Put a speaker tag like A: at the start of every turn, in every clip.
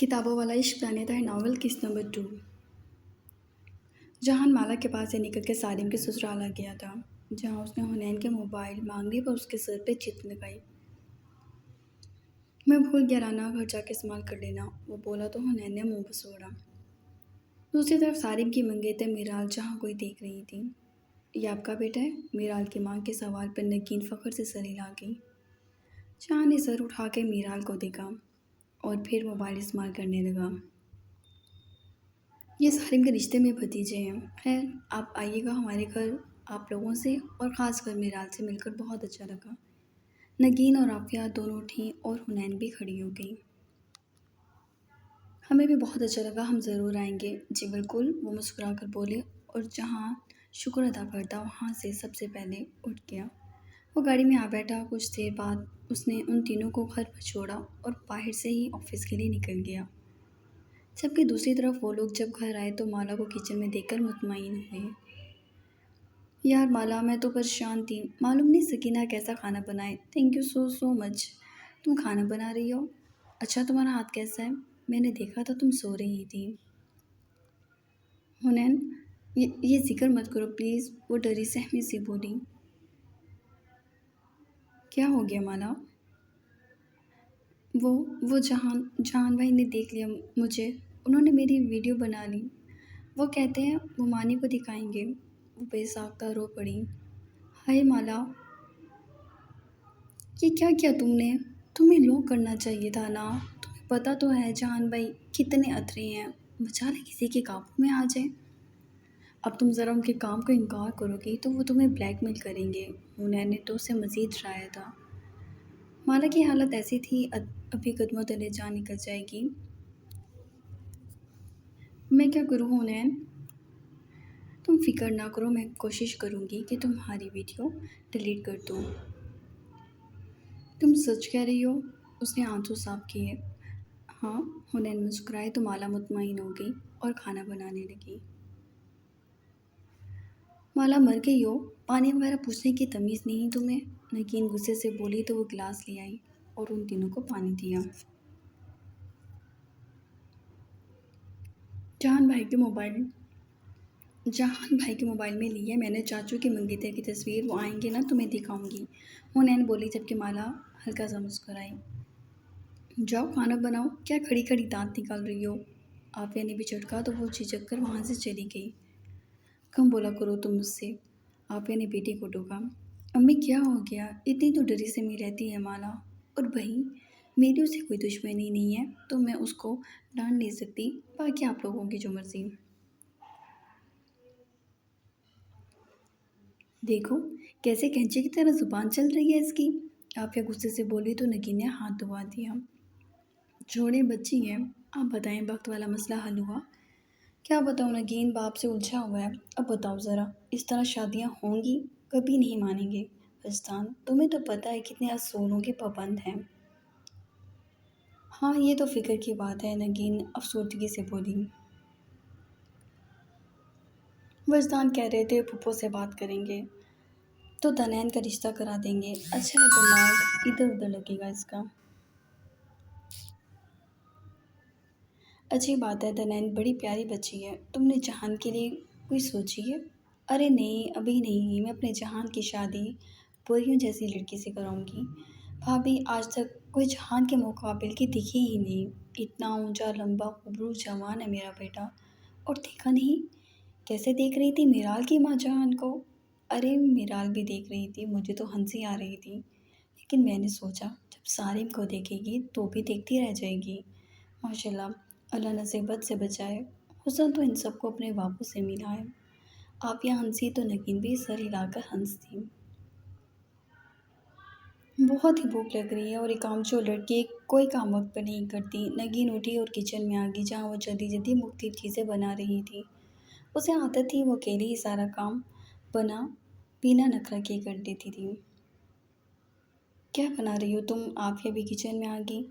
A: किताबों वाला इश्क प्लानिता है नॉवल किस्त नंबर 2। जहान माला के पास से निकल के सारिम के ससुराल आ गया था, जहां उसने हुनैन के मोबाइल मांगने पर उसके सर पे चित लगाई। मैं भूल गया राना, घर जाके इस्तेमाल कर लेना, वो बोला तो हुनैन ने मुंह बसोड़ा। दूसरी तरफ सारिम की मंगेतर मीराल जहां कोई देख रही थी। ये आपका बेटा है? मीराल की मां के सवाल पर नगीन फखर से सर हिला गई। जहां ने सर उठा के मीराल को देखा और फिर मोबाइल इस्तेमाल करने लगा। ये सारिम के रिश्ते में भतीजे हैं। खैर, आप आइएगा हमारे घर, आप लोगों से और ख़ासकर मीराल से मिलकर बहुत अच्छा लगा। नगीन और आफिया दोनों उठी और हुनैन भी खड़ी हो गई। हमें भी बहुत अच्छा लगा, हम ज़रूर आएंगे। जी बिल्कुल, वो मुस्कुरा कर बोले और जहाँ शुक्र अदा करता वहाँ से सबसे पहले उठ गया। वो गाड़ी में आ बैठा। कुछ देर बाद उसने उन तीनों को घर पर छोड़ा और बाहर से ही ऑफिस के लिए निकल गया। जबकि दूसरी तरफ वो लोग जब घर आए तो माला को किचन में देखकर मुतमईन हुए। यार माला, मैं तो परेशान थी, मालूम नहीं सकीना कैसा खाना बनाए। Thank you so so much. तुम खाना बना रही हो? अच्छा, तुम्हारा हाथ कैसा है? मैंने देखा था तुम सो रही थी। हुनैन, ये जिक्र मत करो प्लीज़, वो डरी सहमी सी बोली। क्या हो गया माला? वो वो जहान भाई ने देख लिया मुझे, उन्होंने मेरी वीडियो बना ली। वो कहते हैं वो मानी को दिखाएंगे। वो बेसाख्ता रो पड़ी। हाय माला, ये क्या किया तुमने? तुम्हें लो करना चाहिए था ना। तुम्हें पता तो है जहान भाई कितने अथरे हैं, बेचारे किसी के काबू में आ जाए। अब तुम ज़रा उनके काम का इनकार करोगी तो वो तुम्हें ब्लैकमेल करेंगे। हुनैन ने तो उसे मज़ीद डराया था। माला की हालत ऐसी थी, अभी कदमों तले जान निकल जाएगी। मैं क्या करूँ हुनैन? तुम फिक्र ना करो, मैं कोशिश करूँगी कि तुम्हारी वीडियो डिलीट कर दूँ। तुम सच कह रही हो? उसने आंसू साफ किए। हाँ। हुनैन मुस्कुराए तो माला मुतमईन हो गई और खाना बनाने लगी। माला, मर गई हो? पानी वगैरह पूछने की तमीज़ नहीं तुम्हें? नगीन गुस्से से बोली तो वो गिलास ले आई और उन तीनों को पानी दिया। जहान भाई के मोबाइल जहान भाई के मोबाइल में ली है मैंने चाचू की मंगेतर की तस्वीर, वो आएंगे ना तुम्हें दिखाऊंगी। हुनैन बोली जबकि माला हल्का सा मुस्कुराई। जाओ खाना बनाओ, क्या खड़ी खड़ी दांत निकाल रही हो? आफिया ने भी झटका तो वो झिझक कर वहाँ से चली गई। कम बोला करो तुम मुझसे, आफिया ने बेटी को टोका। अम्मी क्या हो गया? इतनी तो डरी से मी रहती है माला। और भाई, मेरी उसे कोई दुश्मनी नहीं है तो मैं उसको डांट नहीं सकती, बाकी आप लोगों की जो मर्जी। देखो कैसे कैंची की तरह जुबान चल रही है इसकी, आफिया गुस्से से बोली तो नगीन ने हाथ दबा दिया। छोड़े, बच्ची है। आप बताएं, वक्त वाला मसला हल हुआ? क्या बताऊँ नगीन, बाप से उलझा हुआ है। अब बताओ ज़रा, इस तरह शादियाँ होंगी? कभी नहीं मानेंगे। फस्तान, तुम्हें तो पता है कितने असूलों के पाबंद हैं। हाँ, ये तो फिक्र की बात है, नगीन अफसोसगी से बोली। वजदान कह रहे थे फूफो से बात करेंगे तो तनैन का रिश्ता करा देंगे। अच्छा है, दिमाग इधर उधर लगेगा इसका। अच्छी बात है, तनैन बड़ी प्यारी बच्ची है। तुमने जहान के लिए कोई सोची है? अरे नहीं, अभी नहीं, मैं अपने जहान की शादी परियों जैसी लड़की से कराऊंगी। भाभी, आज तक कोई जहान के मुकाबिल की दिखी ही नहीं। इतना ऊंचा लंबा खूबरू जवान है मेरा बेटा। और देखा नहीं कैसे देख रही थी मीराल की माँ जहान को? अरे मीराल भी देख रही थी, मुझे तो हंसी आ रही थी, लेकिन मैंने सोचा जब सारिम को देखेगी तो भी देखती रह जाएगी। माशाल्लाह, अल्लाह नसीबत से बचाए। हुसन तो इन सबको अपने बाबू से मिला है। आप यहाँ हंसी तो नगीन भी सर हिलाकर हंसती। बहुत ही भूख लग रही है और एक कामचोर लड़की कोई काम वक्त पर नहीं करती। नगीन उठी और किचन में आ गई जहाँ वो जल्दी जल्दी मुख्तलिफ चीज़ें बना रही थी। उसे आदत थी वो अकेली ही सारा काम बना बिना नखरा किए कर देती थी। क्या बना रही हो तुम? आफिया भी किचन में आ गई।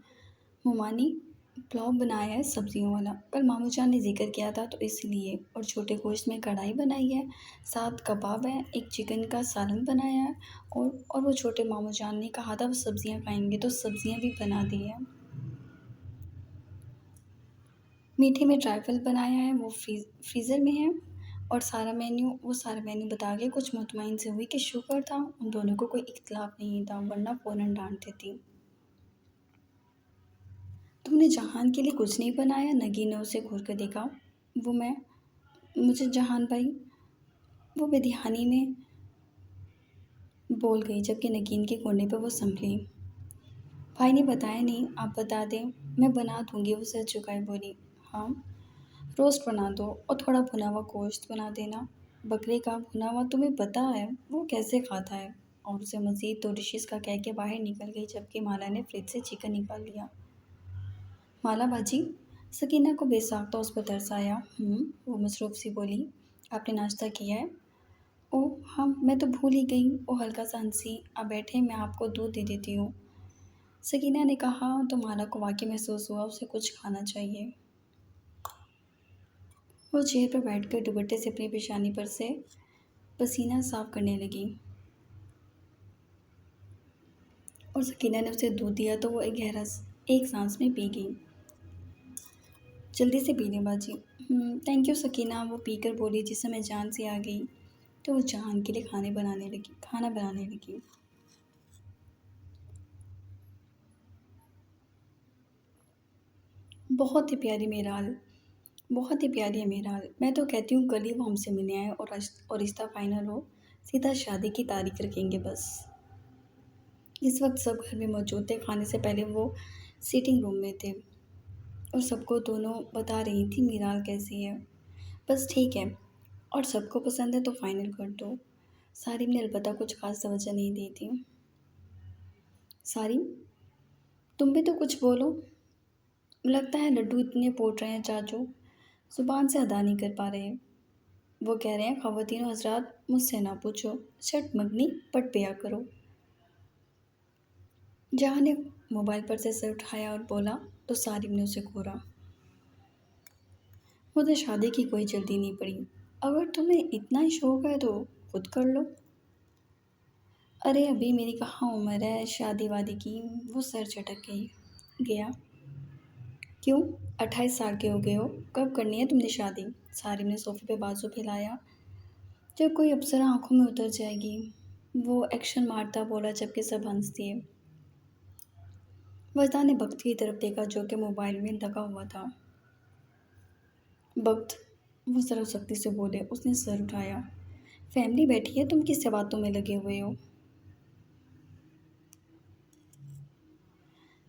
A: मुमानी, पुलाव बनाया है सब्जियों वाला, कल मामू जान ने जिक्र किया था तो इसलिए। और छोटे गोश्त में कढ़ाई बनाई है, साथ कबाब है, एक चिकन का सालन बनाया है। और वो छोटे मामू जान ने कहा था वो सब्जियां खाएंगे तो सब्जियां भी बना दी है। मीठे में ट्राइफल बनाया है, वो फ्रीज़र में है। और सारा मेन्यू बता के कुछ मुतमईन से हुई कि शुक्र था उन दोनों को कोई इख्तिलाफ नहीं था, वरना फ़ौरन डांट देती। तुमने जहान के लिए कुछ नहीं बनाया? नगीन ने उसे घूर कर देखा। वो मैं मुझे जहान भाई, वो बेध्यानी में बोल गई, जबकि नगीन के कोने पर वो संभली। भाई ने बताया नहीं, आप बता दें। मैं बना दूंगी, वो सर झुकाए बोली। हाँ, रोस्ट बना दो और थोड़ा भुना हुआ गोश्त बना देना। बकरे का भुना हुआ तुम्हें पता है वो कैसे खाता है? और उसे मज़ीद 2 डिशेस का कह के बाहर निकल गई, जबकि माला ने फ्रिज से चिकन निकाल लिया। माला बाजी, सकीना को बेसाख्ता उस पर तरस आया। वो मसरूफ़ सी बोली। आपने नाश्ता किया है? ओह हाँ, मैं तो भूल ही गई। वो हल्का सा हंसी। आप बैठे, मैं आपको दूध दे देती हूँ। सकीना ने कहा तो माला को वाकई महसूस हुआ उसे कुछ खाना चाहिए। वो चेयर पर बैठकर दुपट्टे से अपनी पेशानी पर से पसीना साफ करने लगी। और सकीना ने उसे दूध दिया तो वो एक सांस में पी गई। जल्दी से पी लें बाजी। थैंक यू सकीना, वो पीकर बोली। जिस समय जान से आ गई तो वो जहान के लिए खाना बनाने लगी। बहुत ही प्यारी मेराल, बहुत ही प्यारी है मेराल। मैं तो कहती हूँ कल ही वो हमसे मिलने आए और रिश्ता फाइनल हो, सीधा शादी की तारीख रखेंगे बस। इस वक्त सब घर में मौजूद थे। खाने से पहले वो सीटिंग रूम में थे और सबको दोनों बता रही थी मीराल कैसी है। बस ठीक है, और सबको पसंद है तो फाइनल कर दो। सारिम ने अलबत्ता कुछ खास तवज्जो नहीं दी थी। सारिम, तुम भी तो कुछ बोलो। लगता है लड्डू इतने पोट रहे हैं चाचू, जुबान से अदा नहीं कर पा रहे। वो कह रहे हैं ख़वातीनो हजरात, मुझसे ना पूछो, छठ मगनी पट पिया करो। जहाँ ने मोबाइल पर से सर उठाया और बोला तो सारिम ने उसे घूरा। मुझे शादी की कोई जल्दी नहीं पड़ी, अगर तुम्हें इतना ही शौक है तो खुद कर लो। अरे अभी मेरी कहाँ उम्र है शादी वादी की। वो सर झटक गया। क्यों, 28 साल के हो गए हो, कब करनी है तुमने शादी? सारिम ने सोफे पे बाजू फैलाया। जब कोई अप्सरा आंखों में उतर जाएगी, वो एक्शन मारता बोला, जबकि सब हंस दिए। वजदा ने भक्त की तरफ देखा जो कि मोबाइल में लगा हुआ था। भक्त, वो जरा सख्ती से बोले। उसने सर उठाया। फैमिली बैठी है, तुम किस बातों में लगे हुए हो?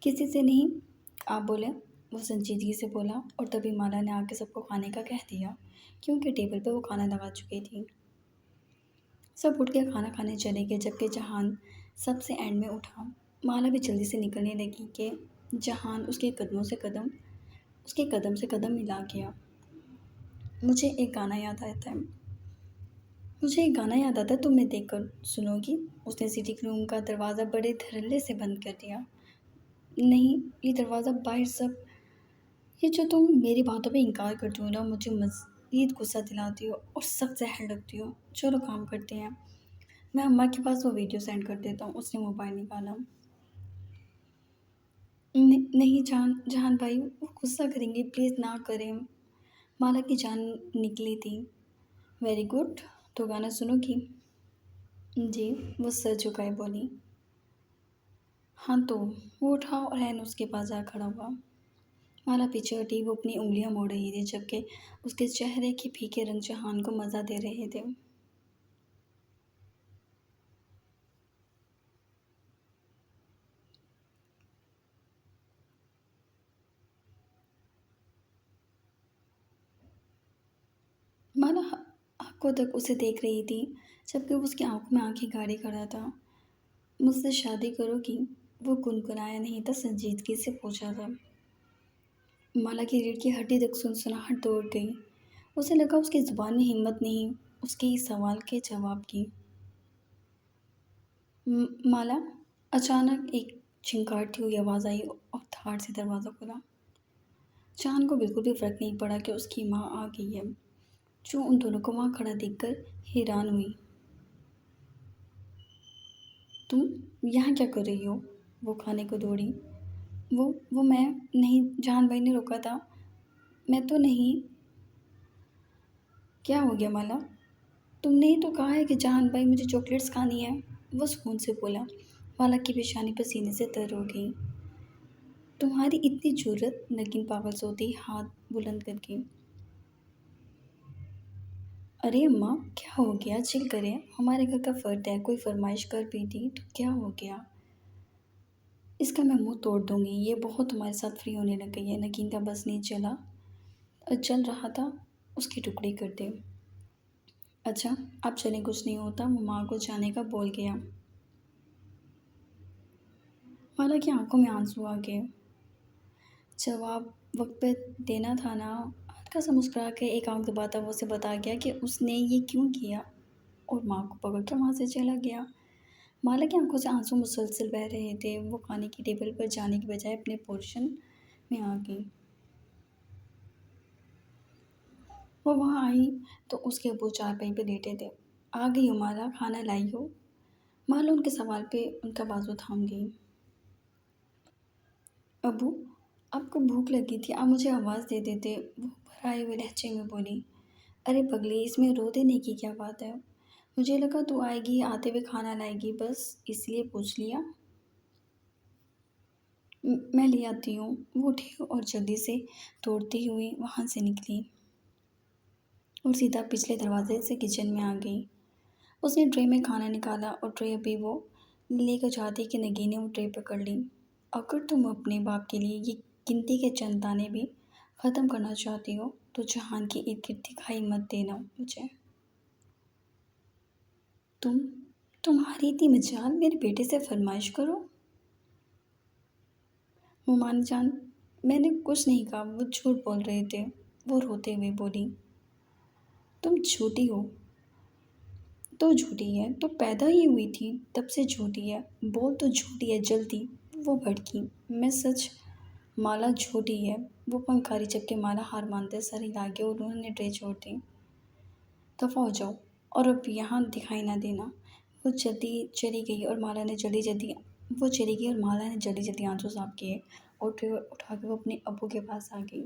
A: किसी से नहीं, आप बोले। वो संजीदगी से बोला। और तभी माला ने आके सबको खाने का कह दिया, क्योंकि टेबल पे वो खाना लगा चुकी थी। सब उठ के खाना खाने चले गए, जबकि जहान सबसे एंड में उठा। माला भी जल्दी से निकलने लगी कि जहान उसके कदम से कदम मिला गया। मुझे एक गाना याद आता है मुझे एक गाना याद आता है, तुम्हें देखकर सुनोगी? उसने सिटिंग रूम का दरवाज़ा बड़े धड़ल्ले से बंद कर दिया। नहीं, ये दरवाज़ा बाहर सब, ये जो तुम मेरी बातों पे इनकार करती हो ना, मुझे मज़ीद गुस्सा दिलाती हो और सख्त जहर लगती हो। चलो काम करते हैं, मैं अम्मा के पास वो वीडियो सेंड कर देता हूँ। उसने मोबाइल निकाला। नहीं जहान भाई, वो गुस्सा करेंगे, प्लीज़ ना करें। माला की जान निकली थी। वेरी गुड, तो गाना सुनोगी? जी, वो सर झुकाए बोली। हाँ तो। वो उठा और हैन उसके पास जा खड़ा हुआ। माला पीछे हटी। वो अपनी उंगलियां मोड़ रही थी, जबकि उसके चेहरे के फीके रंग जहान को मज़ा दे रहे थे। माला हक्कों तक उसे देख रही थी, जबकि वो उसकी आंखों में आंखें गाड़े खड़ा था। मुझसे शादी करोगी? वो गुनगुनाया नहीं था, संजीदगी से पूछा था। माला की रीढ़ की हड्डी तक सुनसुनाहट दौड़ गई। उसे लगा उसकी ज़ुबान में हिम्मत नहीं उसके इस सवाल के जवाब की। माला, अचानक एक छिंकारती हुई आवाज़ आई और धाड़ से दरवाज़ा खुला। चांद को बिल्कुल भी फर्क नहीं पड़ा कि उसकी माँ आ गई है, जो उन दोनों को वहाँ खड़ा देखकर हैरान हुई। तुम यहाँ क्या कर रही हो? वो खाने को दौड़ी। वो मैं नहीं, जहान भाई ने रोका था। میں تو نہیں۔ کیا ہو گیا مالا؟ تم نے ہی تو کہا ہے کہ جہان بھائی مجھے چاکلیٹس کھانی ہے، وہ سکون سے بولا۔ مالا کی پیشانی پسینے سے تر ہو گئی۔ تمہاری اتنی جرت، نگین پاگل سوتی ہاتھ بلند کر کے۔ ارے اماں کیا ہو گیا؟ چل کریں، ہمارے گھر کا فرد ہے، کوئی فرمائش کر بھی دی تو کیا ہو گیا؟ اس کا میں منہ توڑ دوں گی، یہ بہت تمہارے ساتھ فری ہونے لگ گئی ہے۔ نگین کا بس نہیں چل رہا تھا اس کے ٹکڑے کر دے۔ اچھا اب چلیں، کچھ نہیں ہوتا، وہ ماں کو جانے کا بول گیا۔ مالا کی آنکھوں میں آنسو آ گئے۔ جواب وقت پہ دینا تھا نا۔ ہلکا سا مسکرا کے ایک آنکھ دباتا وہ اسے بتا گیا کہ اس نے یہ کیوں کیا، اور ماں کو پکڑ کے وہاں سے چلا گیا۔ مالا کی آنکھوں سے آنسو مسلسل بہہ رہے تھے۔ وہ کھانے کی ٹیبل پر جانے کی بجائے اپنے پورشن میں آ گئی۔ وہ وہاں آئی تو اس کے ابو چارپائی پہ لیٹے تھے۔ آ گئی ہو مالا، کھانا لائی ہو؟ مالا ان کے سوال پہ ان کا بازو تھام گئی۔ ابو آپ کو بھوک لگی تھی، آپ مجھے آواز دے دیتے، وہ بھرائے ہوئے لہجے میں بولی۔ ارے پگلی، اس میں رو دینے کی کیا بات ہے؟ مجھے لگا تو آئے گی، آتے ہوئے کھانا لائے گی، بس اس لیے پوچھ لیا۔ میں لے آتی ہوں۔ وہ اٹھی اور جلدی سے دوڑتی ہوئی وہاں سے نکلی اور سیدھا پچھلے دروازے سے کچن میں آ گئی۔ اس نے ٹرے میں کھانا نکالا اور ٹرے ابھی وہ لے کر جاتی کہ نگین نے وہ ٹرے پکڑ لی۔ اگر تم اپنے باپ کے لیے یہ گنتی کے چند دانے بھی ختم کرنا چاہتی ہو تو جہان کی ارد گرد دکھائی مت دینا مجھے۔ تم تمہاری اتنی مجال میرے بیٹے سے فرمائش کرو؟ مومانی جان میں نے کچھ نہیں کہا، وہ جھوٹ بول رہے تھے، وہ روتے ہوئے بولی۔ تم جھوٹی ہو تو جھوٹی ہے، تو پیدا ہی ہوئی تھی تب سے جھوٹی ہے، بول تو جھوٹی ہے جلدی۔ وہ بھڑکی۔ میں سچ مالا جھوٹی ہے، وہ پنکاری جبکہ مالا ہار مانتے سر ہلا گیا اور انہوں نے ٹرے چھوڑ دی۔ دفعہ ہو جاؤ اور اب یہاں دکھائی نہ دینا۔ وہ چلی گئی اور مالا نے جلدی جلدی آنسو صاف کیے اور ٹرے اٹھا کے وہ اپنے ابو کے پاس آ گئی۔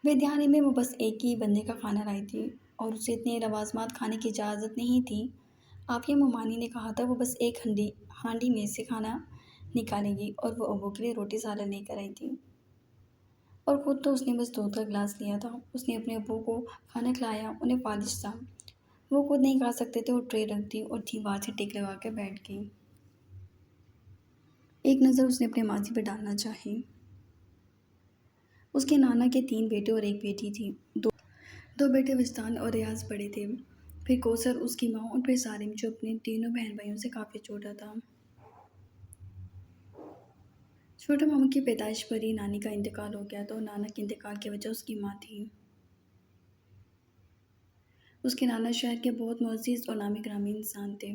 A: ودیانی میں وہ بس ایک ہی بندے کا کھانا لائی تھی اور اسے اتنے لوازمات کھانے کی اجازت نہیں تھی۔ عافیہ مومانی نے کہا تھا وہ بس ایک ہانڈی میں سے کھانا نکالے گی اور وہ ابو کے لیے روٹی سالن لے کر آئی تھی۔ اور خود تو اس نے بس دودھ کا گلاس لیا تھا۔ اس نے اپنے ابو کو کھانا کھلایا، انہیں فالش تھا، وہ خود نہیں کھا سکتے تھے، اور ٹرے رکھ دی اور دیوار سے ٹیک لگا کے بیٹھ گئی۔ ایک نظر اس نے اپنے ماضی پہ ڈالنا چاہی۔ اس کے نانا کے 3 بیٹے اور ایک بیٹی تھی۔ دو بیٹے وجدان اور ریاض بڑے تھے، پھر کوثر اس کی ماں، اور پھر سالم جو اپنے تینوں بہن بھائیوں سے کافی چھوٹا تھا۔ چھوٹے ماموں کی پیدائش پر ہی نانی کا انتقال ہو گیا تھا اور نانا کے انتقال کی وجہ اس کی ماں تھی۔ اس کے نانا شہر کے بہت معزز اور نامی گرامی انسان تھے،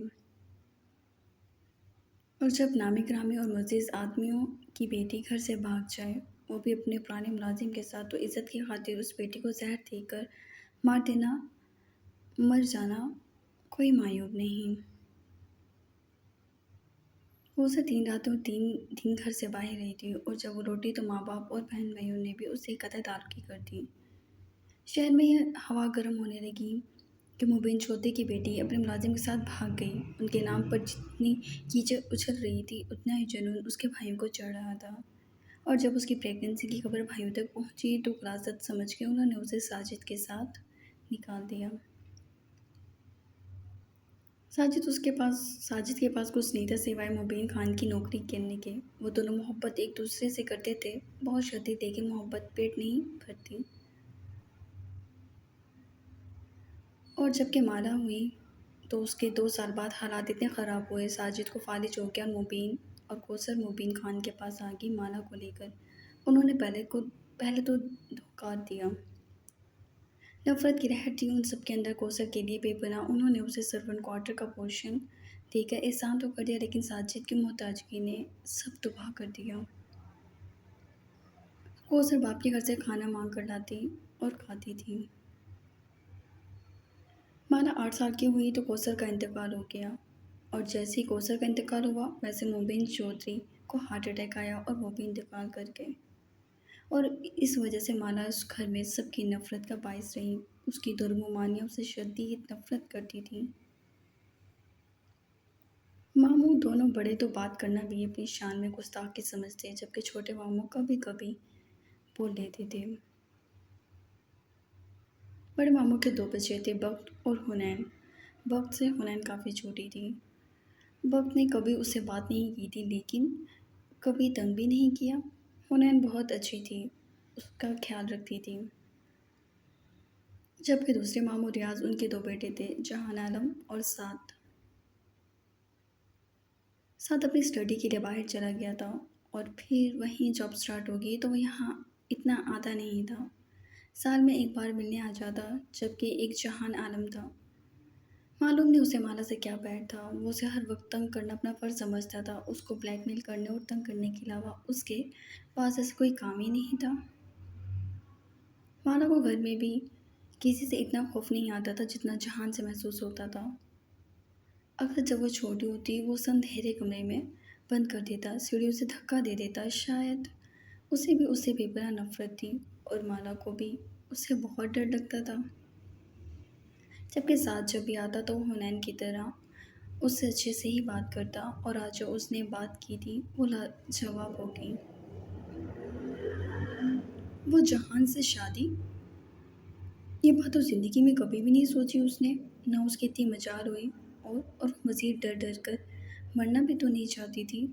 A: اور جب نامی گرامی اور معزز آدمیوں کی بیٹی گھر سے بھاگ جائے، وہ بھی اپنے پرانے ملازم کے ساتھ، تو عزت کی خاطر اس بیٹی کو زہر دے کر مر جانا کوئی معیوب نہیں۔ وہ اسے 3 راتیں اور 3 دن گھر سے باہر رہی تھی، اور جب وہ لوٹی تو ماں باپ اور بہن بھائیوں نے بھی اسے قطع تعلقی کر دی۔ شہر میں یہ ہوا گرم ہونے لگی کہ مبین چوتھے کی بیٹی اپنے ملازم کے ساتھ بھاگ گئی۔ ان کے نام پر جتنی کیچڑ اچھل رہی تھی اتنا ہی جنون اس کے بھائیوں کو چڑھ رہا تھا، اور جب اس کی پریگننسی کی خبر بھائیوں تک پہنچی تو غلاظت سمجھ کے انہوں نے اسے ساجد کے ساتھ نکال دیا۔ ساجد کے پاس کچھ نہیں تھا سوائے مبین خان کی نوکری کرنے کے۔ وہ دونوں محبت ایک دوسرے سے کرتے تھے، بہت شدید، لیکن محبت پیٹ نہیں بھرتی۔ اور جب کہ مالا ہوئی تو اس کے 2 سال بعد حالات اتنے خراب ہوئے، ساجد کو فالج ہو گیا اور کوثر مبین خان کے پاس آ گئی مالا کو لے کر۔ انہوں نے پہلے تو دھوکہ دیا، نفرت کی لہر تھی ان سب کے اندر کوثر کے لیے بے پناہ۔ انہوں نے اسے سرونٹ کوارٹر کا پورشن دے کر احسان تو کر دیا، لیکن ساجد کی محتاجگی نے سب تباہ کر دیا۔ کوثر باپ کے گھر سے کھانا مانگ کر لاتی اور کھاتی تھی۔ مالا 8 سال کی ہوئی تو کوثر کا انتقال ہو گیا، اور جیسے ہی کوثر کا انتقال ہوا ویسے مبین چودھری کو ہارٹ اٹیک آیا اور وہ بھی انتقال کر گئے۔ اور اس وجہ سے مالا اس گھر میں سب کی نفرت کا باعث رہی۔ اس کی ترجمانیاں اسے شدید نفرت کرتی تھیں۔ ماموں دونوں بڑے تو بات کرنا بھی اپنی شان میں گستاخی سمجھتے، جبکہ چھوٹے ماموں کبھی کبھی بول لیتے تھے۔ بڑے ماموں کے دو بچے تھے، بخت اور حنین۔ بخت سے حنین کافی چھوٹی تھی۔ بخت نے کبھی اس سے بات نہیں کی تھی، لیکن کبھی تنگ بھی نہیں کیا۔ حنین بہت اچھی تھی، اس کا خیال رکھتی تھی۔ جبکہ دوسرے ماموں ریاض، ان کے دو بیٹے تھے، جہان عالم اور سعد۔ سعد اپنی اسٹڈی کے لیے باہر چلا گیا تھا، اور پھر وہیں جاب سٹارٹ ہو گئی، تو وہ یہاں اتنا آتا نہیں تھا۔ سال میں ایک بار ملنے آ جاتا، جبکہ ایک جہان عالم تھا۔ معلوم نہیں اسے مالا سے کیا بیٹھ تھا، وہ اسے ہر وقت تنگ کرنا اپنا فرض سمجھتا تھا۔ اس کو بلیک میل کرنے اور تنگ کرنے کے علاوہ اس کے پاس ایسا کوئی کام ہی نہیں تھا۔ مالا کو گھر میں بھی کسی سے اتنا خوف نہیں آتا تھا جتنا جہان سے محسوس ہوتا تھا۔ اگر جب وہ چھوٹی ہوتی، وہ اسے اندھیرے کمرے میں بند کر دیتا، سیڑھیوں سے دھکا دے دیتا۔ شاید اسے بھی اس سے بے پناہ نفرت تھی، اور مالا کو بھی اس سے بہت ڈر لگتا تھا۔ جبکہ ساتھ جب بھی آتا تو وہ حنین کی طرح اس سے اچھے سے ہی بات کرتا، اور آج جو اس نے بات کی تھی وہ لاجواب ہوگی۔ وہ جہان سے شادی؟ یہ بات تو زندگی میں کبھی بھی نہیں سوچی اس نے، نہ اس کی اتنی مجال ہوئی، اور مزید ڈر ڈر کر مرنا بھی تو نہیں چاہتی تھی۔